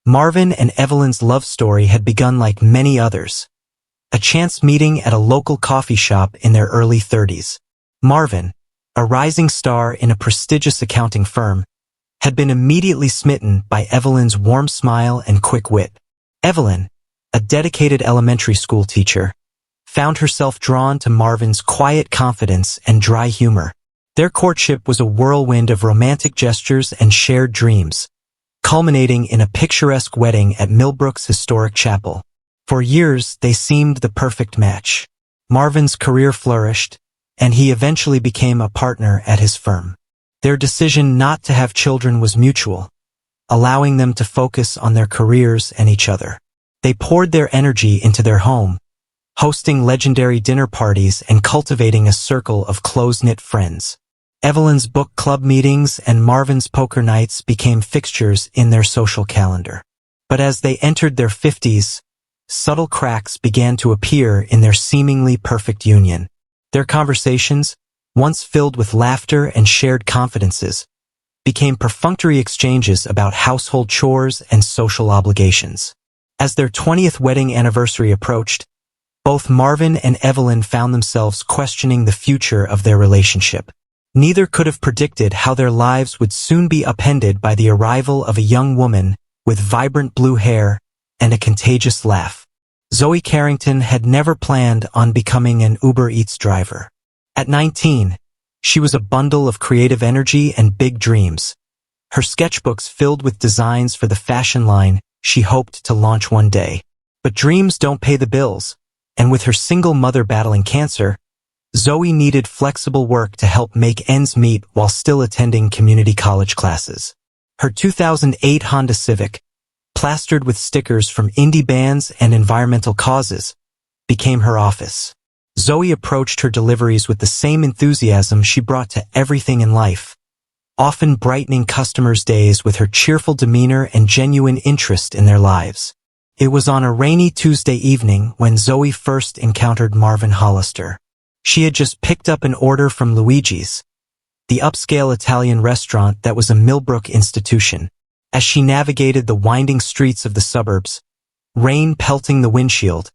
Marvin and Evelyn's love story had begun like many others. A chance meeting at a local coffee shop in their early 30s. Marvin, a rising star in a prestigious accounting firm, had been immediately smitten by Evelyn's warm smile and quick wit. Evelyn, a dedicated elementary school teacher, found herself drawn to Marvin's quiet confidence and dry humor. Their courtship was a whirlwind of romantic gestures and shared dreams, culminating in a picturesque wedding at Millbrook's historic chapel. For years, they seemed the perfect match. Marvin's career flourished, and he eventually became a partner at his firm. Their decision not to have children was mutual, allowing them to focus on their careers and each other. They poured their energy into their home, hosting legendary dinner parties and cultivating a circle of close-knit friends. Evelyn's book club meetings and Marvin's poker nights became fixtures in their social calendar. But as they entered their 50s, subtle cracks began to appear in their seemingly perfect union. Their conversations, once filled with laughter and shared confidences, became perfunctory exchanges about household chores and social obligations. As their 20th wedding anniversary approached, both Marvin and Evelyn found themselves questioning the future of their relationship. Neither could have predicted how their lives would soon be upended by the arrival of a young woman with vibrant blue hair and a contagious laugh. Zoe Carrington had never planned on becoming an Uber Eats driver. At 19, she was a bundle of creative energy and big dreams. Her sketchbooks filled with designs for the fashion line she hoped to launch one day. But dreams don't pay the bills, and with her single mother battling cancer, Zoe needed flexible work to help make ends meet while still attending community college classes. Her 2008 Honda Civic, plastered with stickers from indie bands and environmental causes, became her office. Zoe approached her deliveries with the same enthusiasm she brought to everything in life, often brightening customers' days with her cheerful demeanor and genuine interest in their lives. It was on a rainy Tuesday evening when Zoe first encountered Marvin Hollister. She had just picked up an order from Luigi's, the upscale Italian restaurant that was a Millbrook institution. As she navigated the winding streets of the suburbs, rain pelting the windshield,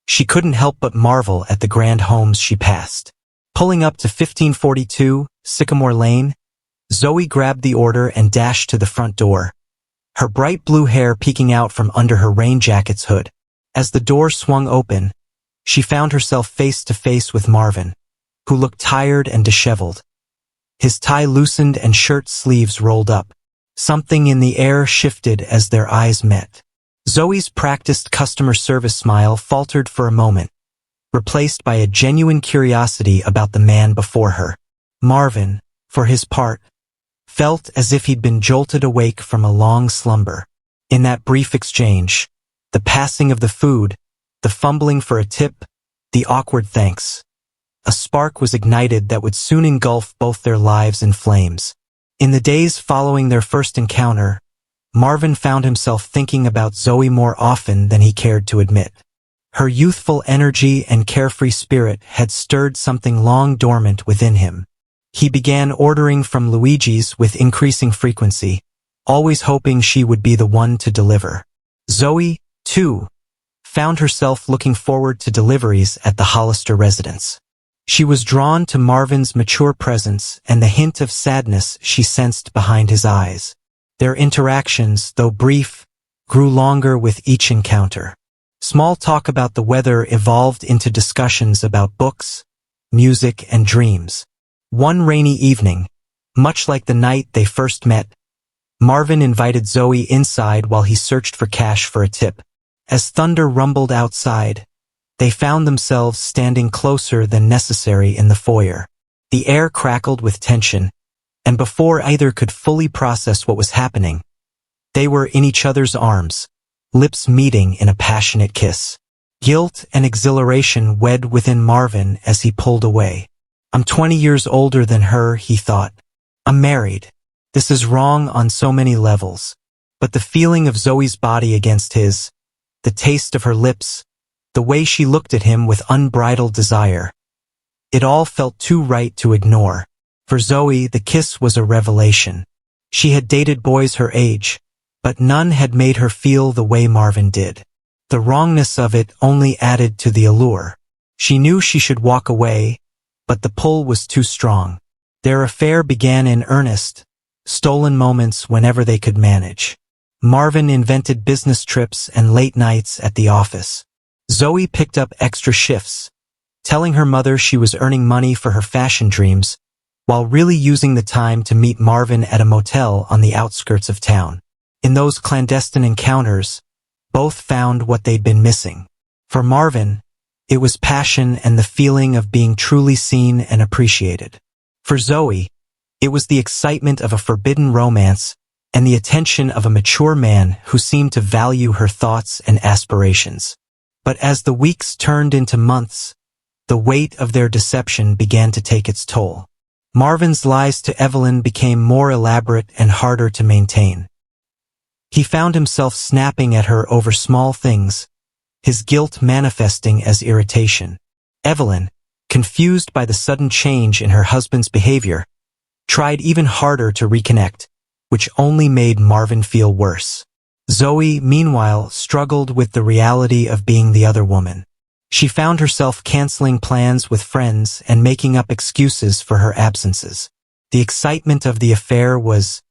she couldn't help but marvel at the grand homes she passed. Pulling up to 1542 Sycamore Lane, Zoe grabbed the order and dashed to the front door, her bright blue hair peeking out from under her rain jacket's hood. As the door swung open, she found herself face to face with Marvin, who looked tired and disheveled. His tie loosened and shirt sleeves rolled up. Something in the air shifted as their eyes met. Zoe's practiced customer service smile faltered for a moment, replaced by a genuine curiosity about the man before her. Marvin, for his part, felt as if he'd been jolted awake from a long slumber. In that brief exchange, the passing of the food, the fumbling for a tip, the awkward thanks, a spark was ignited that would soon engulf both their lives in flames. In the days following their first encounter, Marvin found himself thinking about Zoe more often than he cared to admit. Her youthful energy and carefree spirit had stirred something long dormant within him. He began ordering from Luigi's with increasing frequency, always hoping she would be the one to deliver. Zoe, too, found herself looking forward to deliveries at the Hollister residence. She was drawn to Marvin's mature presence and the hint of sadness she sensed behind his eyes. Their interactions, though brief, grew longer with each encounter. Small talk about the weather evolved into discussions about books, music, and dreams. One rainy evening, much like the night they first met, Marvin invited Zoe inside while he searched for cash for a tip. As thunder rumbled outside, they found themselves standing closer than necessary in the foyer. The air crackled with tension, and before either could fully process what was happening, they were in each other's arms, lips meeting in a passionate kiss. Guilt and exhilaration wed within Marvin as he pulled away. I'm 20 years older than her, he thought. I'm married. This is wrong on so many levels. But the feeling of Zoe's body against his, the taste of her lips, the way she looked at him with unbridled desire, it all felt too right to ignore. For Zoe, the kiss was a revelation. She had dated boys her age, but none had made her feel the way Marvin did. The wrongness of it only added to the allure. She knew she should walk away, but the pull was too strong. Their affair began in earnest, stolen moments whenever they could manage. Marvin invented business trips and late nights at the office. Zoe picked up extra shifts, telling her mother she was earning money for her fashion dreams, while really using the time to meet Marvin at a motel on the outskirts of town. In those clandestine encounters, both found what they'd been missing. For Marvin, it was passion and the feeling of being truly seen and appreciated. For Zoe, it was the excitement of a forbidden romance and the attention of a mature man who seemed to value her thoughts and aspirations. But as the weeks turned into months, the weight of their deception began to take its toll. Marvin's lies to Evelyn became more elaborate and harder to maintain. He found himself snapping at her over small things, his guilt manifesting as irritation. Evelyn, confused by the sudden change in her husband's behavior, tried even harder to reconnect, which only made Marvin feel worse. Zoe, meanwhile, struggled with the reality of being the other woman. She found herself canceling plans with friends and making up excuses for her absences. The excitement of the affair was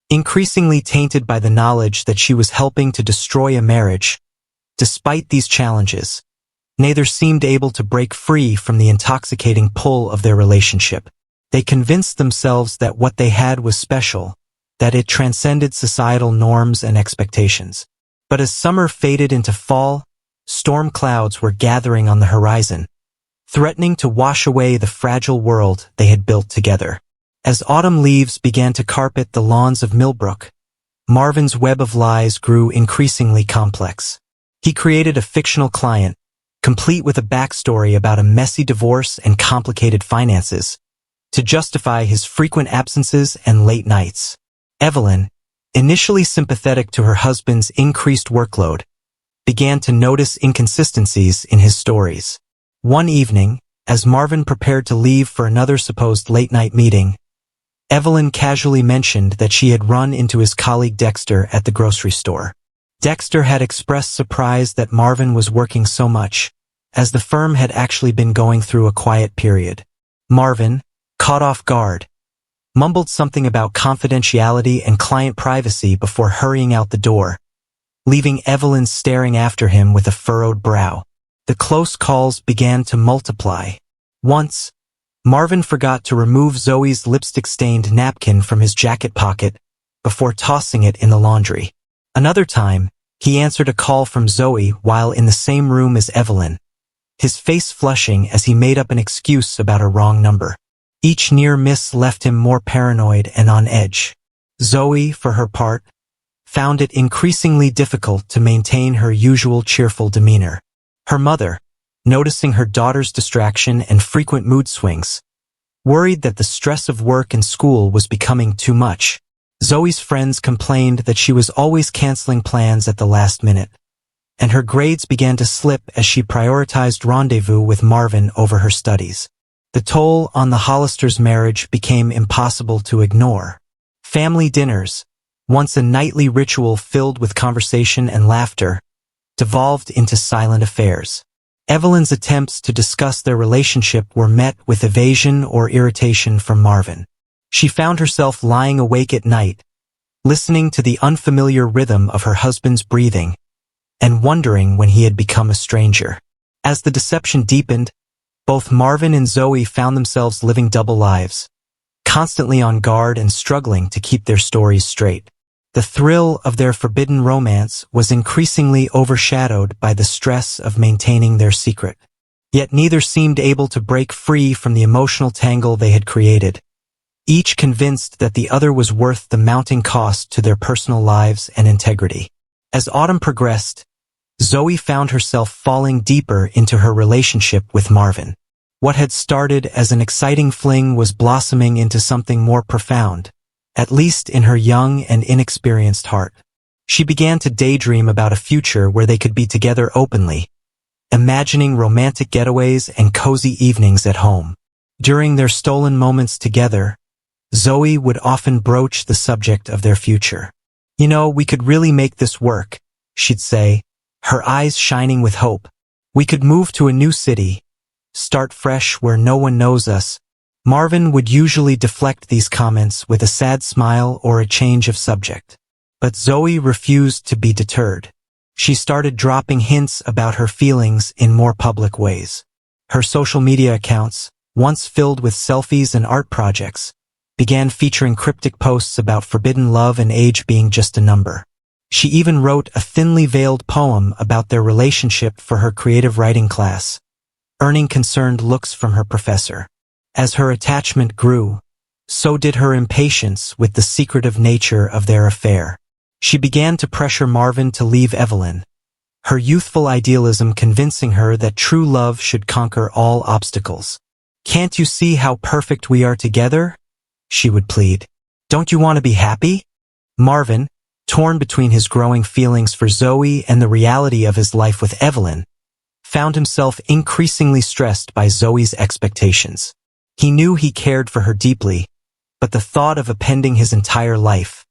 increasingly tainted by the knowledge that she was helping to destroy a marriage. Despite these challenges, neither seemed able to break free from the intoxicating pull of their relationship. They convinced themselves that what they had was special, that it transcended societal norms and expectations. But as summer faded into fall, storm clouds were gathering on the horizon, threatening to wash away the fragile world they had built together. As autumn leaves began to carpet the lawns of Millbrook, Marvin's web of lies grew increasingly complex. He created a fictional client, complete with a backstory about a messy divorce and complicated finances, to justify his frequent absences and late nights. Evelyn, initially sympathetic to her husband's increased workload, began to notice inconsistencies in his stories. One evening, as Marvin prepared to leave for another supposed late-night meeting, Evelyn casually mentioned that she had run into his colleague Dexter at the grocery store. Dexter had expressed surprise that Marvin was working so much, as the firm had actually been going through a quiet period. Marvin, caught off guard, mumbled something about confidentiality and client privacy before hurrying out the door, leaving Evelyn staring after him with a furrowed brow. The close calls began to multiply. Once, Marvin forgot to remove Zoe's lipstick-stained napkin from his jacket pocket before tossing it in the laundry. Another time, he answered a call from Zoe while in the same room as Evelyn, his face flushing as he made up an excuse about a wrong number. Each near miss left him more paranoid and on edge. Zoe, for her part, found it increasingly difficult to maintain her usual cheerful demeanor. Her mother, noticing her daughter's distraction and frequent mood swings, worried that the stress of work and school was becoming too much. Zoe's friends complained that she was always canceling plans at the last minute, and her grades began to slip as she prioritized rendezvous with Marvin over her studies. The toll on the Hollisters' marriage became impossible to ignore. Family dinners, once a nightly ritual filled with conversation and laughter, devolved into silent affairs. Evelyn's attempts to discuss their relationship were met with evasion or irritation from Marvin. She found herself lying awake at night, listening to the unfamiliar rhythm of her husband's breathing, and wondering when he had become a stranger. As the deception deepened, both Marvin and Zoe found themselves living double lives, constantly on guard and struggling to keep their stories straight. The thrill of their forbidden romance was increasingly overshadowed by the stress of maintaining their secret. Yet neither seemed able to break free from the emotional tangle they had created, each convinced that the other was worth the mounting cost to their personal lives and integrity. As autumn progressed, Zoe found herself falling deeper into her relationship with Marvin. What had started as an exciting fling was blossoming into something more profound, at least in her young and inexperienced heart. She began to daydream about a future where they could be together openly, imagining romantic getaways and cozy evenings at home. During their stolen moments together, Zoe would often broach the subject of their future. "You know, we could really make this work," she'd say, her eyes shining with hope. "We could move to a new city, start fresh where no one knows us." Marvin would usually deflect these comments with a sad smile or a change of subject. But Zoe refused to be deterred. She started dropping hints about her feelings in more public ways. Her social media accounts, once filled with selfies and art projects, began featuring cryptic posts about forbidden love and age being just a number. She even wrote a thinly veiled poem about their relationship for her creative writing class, earning concerned looks from her professor. As her attachment grew, so did her impatience with the secretive nature of their affair. She began to pressure Marvin to leave Evelyn, her youthful idealism convincing her that true love should conquer all obstacles. "Can't you see how perfect we are together?" she would plead. "Don't you want to be happy?" Marvin, torn between his growing feelings for Zoe and the reality of his life with Evelyn, found himself increasingly stressed by Zoe's expectations. He knew he cared for her deeply, but the thought of appending his entire life,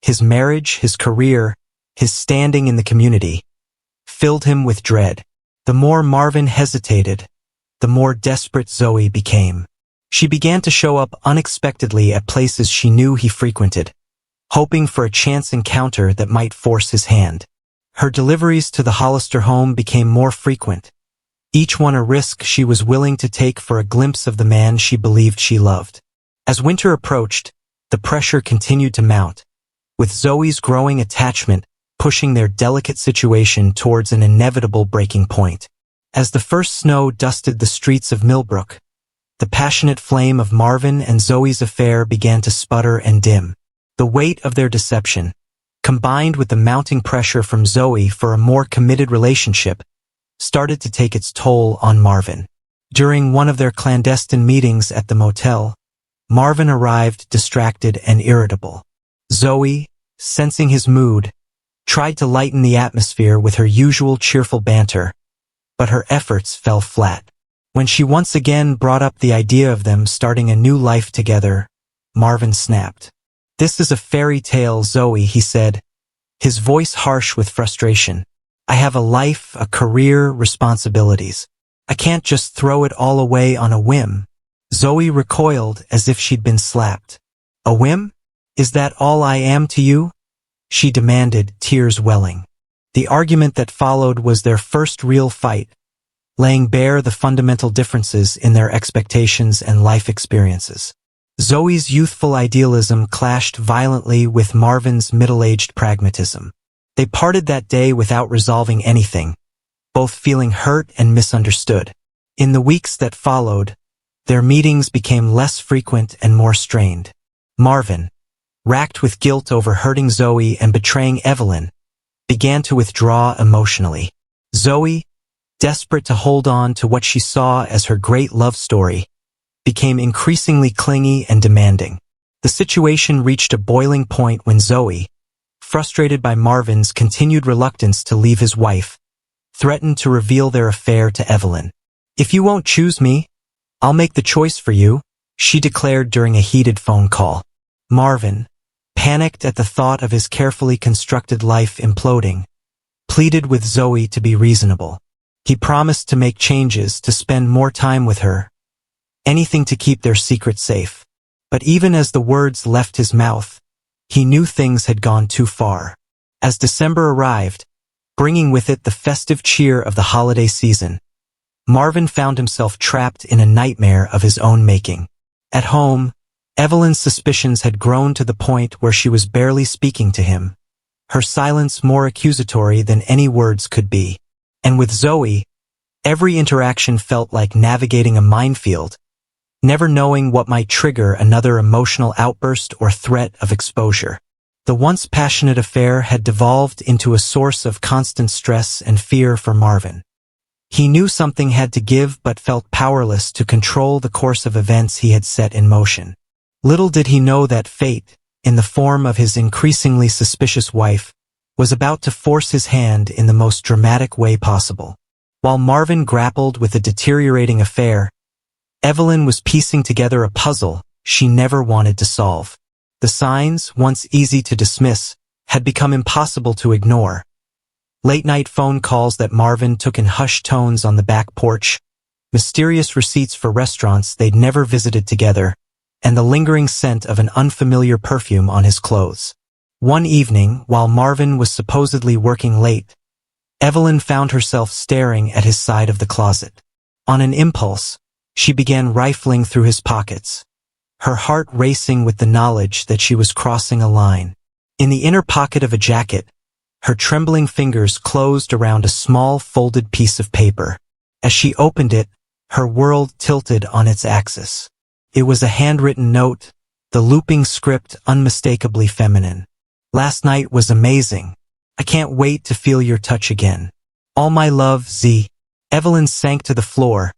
his marriage, his career, his standing in the community, filled him with dread. The more Marvin hesitated, the more desperate Zoe became. She began to show up unexpectedly at places she knew he frequented, hoping for a chance encounter that might force his hand. Her deliveries to the Hollister home became more frequent, each one a risk she was willing to take for a glimpse of the man she believed she loved. As winter approached, the pressure continued to mount, with Zoe's growing attachment pushing their delicate situation towards an inevitable breaking point. As the first snow dusted the streets of Millbrook, the passionate flame of Marvin and Zoe's affair began to sputter and dim. The weight of their deception, combined with the mounting pressure from Zoe for a more committed relationship, started to take its toll on Marvin. During one of their clandestine meetings at the motel, Marvin arrived distracted and irritable. Zoe, sensing his mood, tried to lighten the atmosphere with her usual cheerful banter, but her efforts fell flat. When she once again brought up the idea of them starting a new life together, Marvin snapped. "This is a fairy tale, Zoe," he said, his voice harsh with frustration. "I have a life, a career, responsibilities. I can't just throw it all away on a whim." Zoe recoiled as if she'd been slapped. "A whim? Is that all I am to you?" she demanded, tears welling. The argument that followed was their first real fight, laying bare the fundamental differences in their expectations and life experiences. Zoe's youthful idealism clashed violently with Marvin's middle-aged pragmatism. They parted that day without resolving anything, both feeling hurt and misunderstood. In the weeks that followed, their meetings became less frequent and more strained. Marvin, racked with guilt over hurting Zoe and betraying Evelyn, began to withdraw emotionally. Zoe, desperate to hold on to what she saw as her great love story, became increasingly clingy and demanding. The situation reached a boiling point when Zoe, frustrated by Marvin's continued reluctance to leave his wife, threatened to reveal their affair to Evelyn. "If you won't choose me, I'll make the choice for you," she declared during a heated phone call. Marvin, panicked at the thought of his carefully constructed life imploding, pleaded with Zoe to be reasonable. He promised to make changes, to spend more time with her, anything to keep their secret safe. But even as the words left his mouth, he knew things had gone too far. As December arrived, bringing with it the festive cheer of the holiday season, Marvin found himself trapped in a nightmare of his own making. At home, Evelyn's suspicions had grown to the point where she was barely speaking to him, her silence more accusatory than any words could be. And with Zoe, every interaction felt like navigating a minefield, never knowing what might trigger another emotional outburst or threat of exposure. The once passionate affair had devolved into a source of constant stress and fear for Marvin. He knew something had to give but felt powerless to control the course of events he had set in motion. Little did he know that fate, in the form of his increasingly suspicious wife, was about to force his hand in the most dramatic way possible. While Marvin grappled with the deteriorating affair, Evelyn was piecing together a puzzle she never wanted to solve. The signs, once easy to dismiss, had become impossible to ignore. Late-night phone calls that Marvin took in hushed tones on the back porch, mysterious receipts for restaurants they'd never visited together, and the lingering scent of an unfamiliar perfume on his clothes. One evening, while Marvin was supposedly working late, Evelyn found herself staring at his side of the closet. On an impulse, she began rifling through his pockets, her heart racing with the knowledge that she was crossing a line. In the inner pocket of a jacket, her trembling fingers closed around a small folded piece of paper. As she opened it, her world tilted on its axis. It was a handwritten note, the looping script unmistakably feminine. "Last night was amazing. I can't wait to feel your touch again. All my love, Z." Evelyn sank to the floor,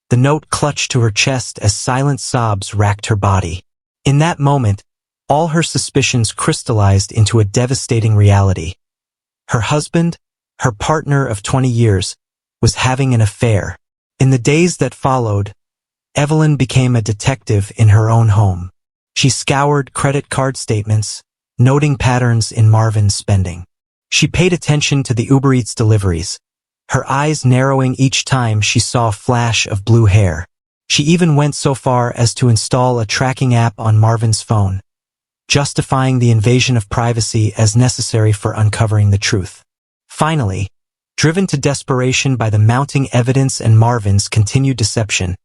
the note clutched to her chest as silent sobs racked her body. In that moment, all her suspicions crystallized into a devastating reality. Her husband, her partner of 20 years, was having an affair. In the days that followed, Evelyn became a detective in her own home. She scoured credit card statements, noting patterns in Marvin's spending. She paid attention to the Uber Eats deliveries, her eyes narrowing each time she saw a flash of blue hair. She even went so far as to install a tracking app on Marvin's phone, justifying the invasion of privacy as necessary for uncovering the truth. Finally, driven to desperation by the mounting evidence and Marvin's continued deception,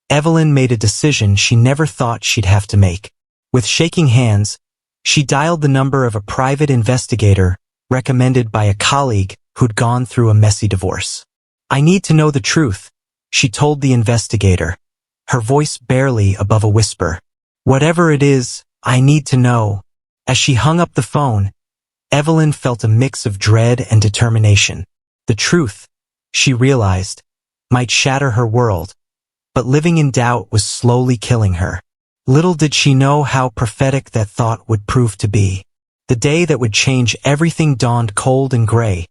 Evelyn made a decision she never thought she'd have to make. With shaking hands, she dialed the number of a private investigator recommended by a colleague who'd gone through a messy divorce. "I need to know the truth," she told the investigator, her voice barely above a whisper. "Whatever it is, I need to know." As she hung up the phone, Evelyn felt a mix of dread and determination. The truth, she realized, might shatter her world, but living in doubt was slowly killing her. Little did she know how prophetic that thought would prove to be. The day that would change everything dawned cold and gray,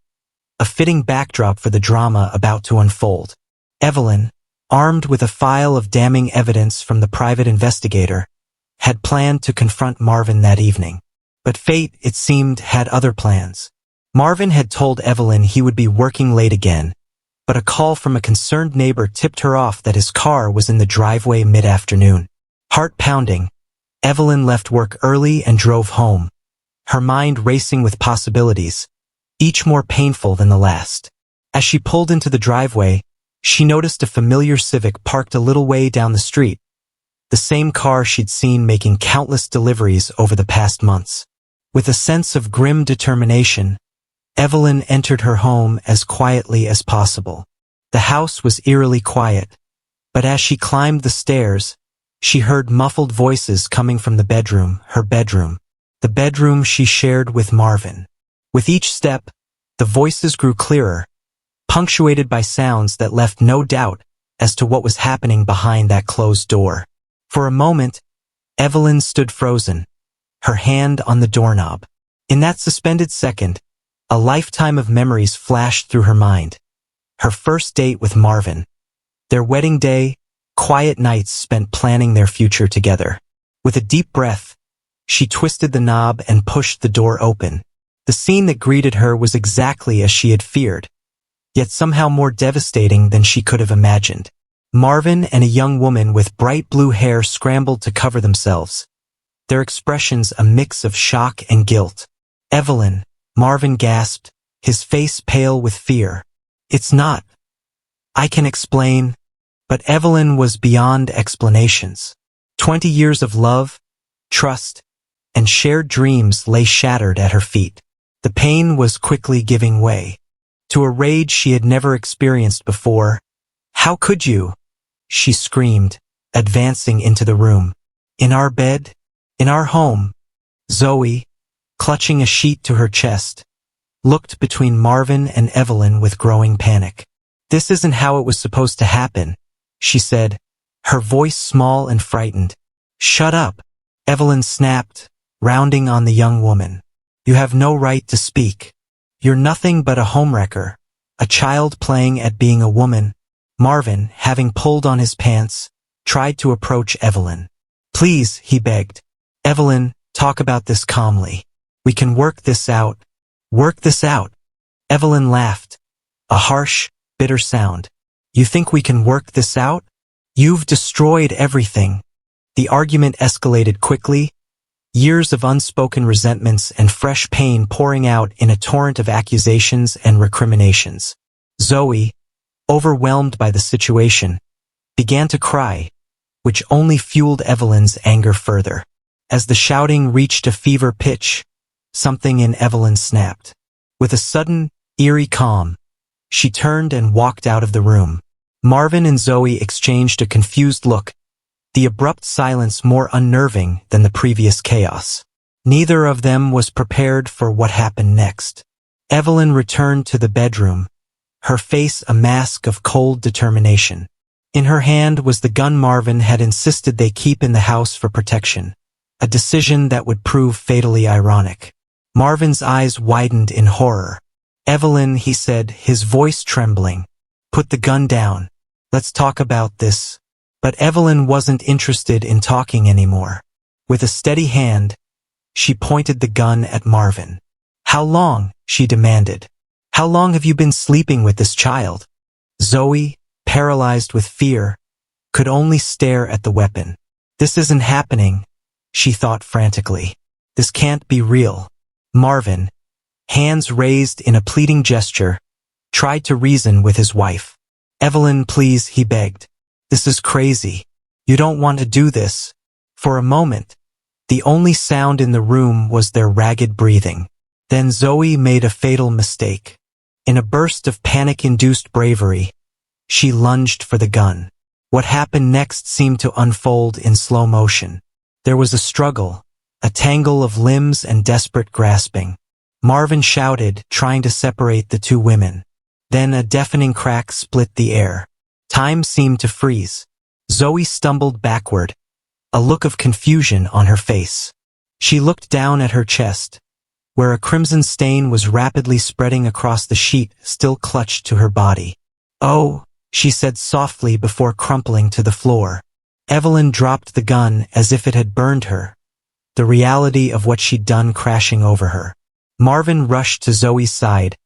a fitting backdrop for the drama about to unfold. Evelyn, armed with a file of damning evidence from the private investigator, had planned to confront Marvin that evening. But fate, it seemed, had other plans. Marvin had told Evelyn he would be working late again, but a call from a concerned neighbor tipped her off that his car was in the driveway mid-afternoon. Heart pounding, Evelyn left work early and drove home, her mind racing with possibilities, each more painful than the last. As she pulled into the driveway, she noticed a familiar Civic parked a little way down the street, the same car she'd seen making countless deliveries over the past months. With a sense of grim determination, Evelyn entered her home as quietly as possible. The house was eerily quiet, but as she climbed the stairs, she heard muffled voices coming from the bedroom, her bedroom, the bedroom she shared with Marvin. With each step, the voices grew clearer, punctuated by sounds that left no doubt as to what was happening behind that closed door. For a moment, Evelyn stood frozen, her hand on the doorknob. In that suspended second, a lifetime of memories flashed through her mind. Her first date with Marvin, their wedding day, quiet nights spent planning their future together. With a deep breath, she twisted the knob and pushed the door open. The scene that greeted her was exactly as she had feared, yet somehow more devastating than she could have imagined. Marvin and a young woman with bright blue hair scrambled to cover themselves, their expressions a mix of shock and guilt. "Evelyn," Marvin gasped, his face pale with fear. "It's not. I can explain." But Evelyn was beyond explanations. 20 years of love, trust, and shared dreams lay shattered at her feet. The pain was quickly giving way to a rage she had never experienced before. "How could you?" she screamed, advancing into the room. "In our bed? In our home?" Zoe, clutching a sheet to her chest, looked between Marvin and Evelyn with growing panic. "This isn't how it was supposed to happen," she said, her voice small and frightened. "Shut up," Evelyn snapped, rounding on the young woman. "You have no right to speak. You're nothing but a homewrecker, a child playing at being a woman." Marvin, having pulled on his pants, tried to approach Evelyn. "Please," he begged. "Evelyn, talk about this calmly. We can work this out. Work this out. Evelyn laughed. A harsh, bitter sound. You think we can work this out? You've destroyed everything. The argument escalated quickly, years of unspoken resentments and fresh pain pouring out in a torrent of accusations and recriminations. Zoe, overwhelmed by the situation, began to cry, which only fueled Evelyn's anger further. As the shouting reached a fever pitch, something in Evelyn snapped. With a sudden, eerie calm, she turned and walked out of the room. Marvin and Zoe exchanged a confused look, the abrupt silence more unnerving than the previous chaos. Neither of them was prepared for what happened next. Evelyn returned to the bedroom, her face a mask of cold determination. In her hand was the gun Marvin had insisted they keep in the house for protection, a decision that would prove fatally ironic. Marvin's eyes widened in horror. Evelyn, he said, his voice trembling, put the gun down. Let's talk about this. But Evelyn wasn't interested in talking anymore. With a steady hand, she pointed the gun at Marvin. How long? She demanded. How long have you been sleeping with this child? Zoe, paralyzed with fear, could only stare at the weapon. This isn't happening, she thought frantically. This can't be real. Marvin, hands raised in a pleading gesture, tried to reason with his wife. Evelyn, please, he begged. This is crazy. You don't want to do this. For a moment, the only sound in the room was their ragged breathing. Then Zoe made a fatal mistake. In a burst of panic-induced bravery, she lunged for the gun. What happened next seemed to unfold in slow motion. There was a struggle, a tangle of limbs and desperate grasping. Marvin shouted, trying to separate the two women. Then a deafening crack split the air. Time seemed to freeze. Zoe stumbled backward, a look of confusion on her face. She looked down at her chest, where a crimson stain was rapidly spreading across the sheet still clutched to her body. Oh, she said softly before crumpling to the floor. Evelyn dropped the gun as if it had burned her, the reality of what she'd done crashing over her. Marvin rushed to Zoe's side,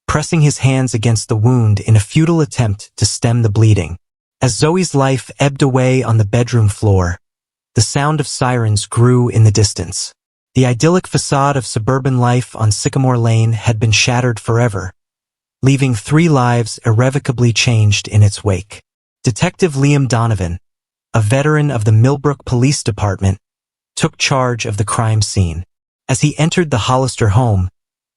pressing his hands against the wound in a futile attempt to stem the bleeding. As Zoe's life ebbed away on the bedroom floor, the sound of sirens grew in the distance. The idyllic facade of suburban life on Sycamore Lane had been shattered forever, leaving 3 lives irrevocably changed in its wake. Detective Liam Donovan, a veteran of the Millbrook Police Department, took charge of the crime scene. As he entered the Hollister home,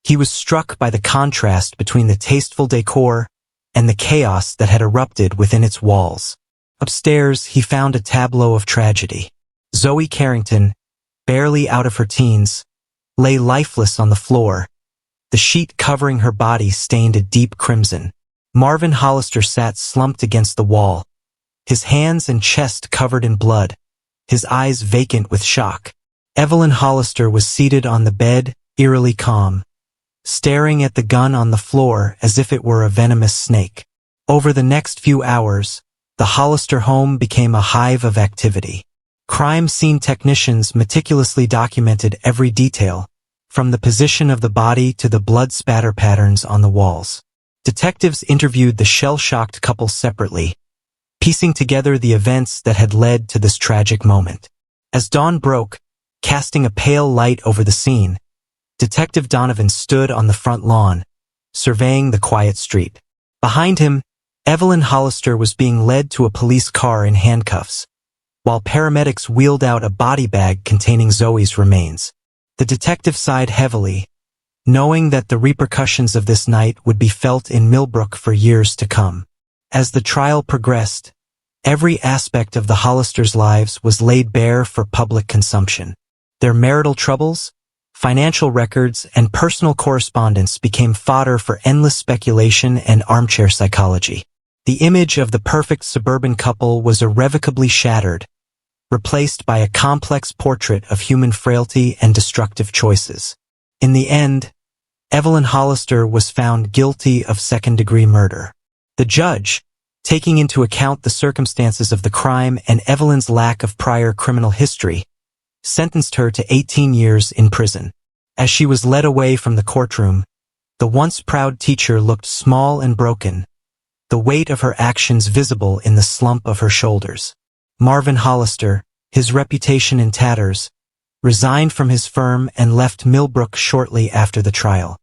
he was struck by the contrast between the tasteful decor and the chaos that had erupted within its walls. Upstairs, he found a tableau of tragedy. Zoe Carrington, barely out of her teens, lay lifeless on the floor, the sheet covering her body stained a deep crimson. Marvin Hollister sat slumped against the wall, his hands and chest covered in blood, his eyes vacant with shock. Evelyn Hollister was seated on the bed, eerily calm, staring at the gun on the floor as if it were a venomous snake. Over the next few hours, the Hollister home became a hive of activity. Crime scene technicians meticulously documented every detail, from the position of the body to the blood spatter patterns on the walls. Detectives interviewed the shell-shocked couple separately, piecing together the events that had led to this tragic moment. As dawn broke, casting a pale light over the scene, Detective Donovan stood on the front lawn, surveying the quiet street. Behind him, Evelyn Hollister was being led to a police car in handcuffs, while paramedics wheeled out a body bag containing Zoe's remains. The detective sighed heavily, knowing that the repercussions of this night would be felt in Millbrook for years to come. As the trial progressed, every aspect of the Hollisters' lives was laid bare for public consumption. Their marital troubles, financial records, and personal correspondence became fodder for endless speculation and armchair psychology. The image of the perfect suburban couple was irrevocably shattered, replaced by a complex portrait of human frailty and destructive choices. In the end, Evelyn Hollister was found guilty of second-degree murder. The judge, taking into account the circumstances of the crime and Evelyn's lack of prior criminal history, sentenced her to 18 years in prison. As she was led away from the courtroom, the once proud teacher looked small and broken, the weight of her actions visible in the slump of her shoulders. Marvin Hollister, his reputation in tatters, resigned from his firm and left Millbrook shortly after the trial.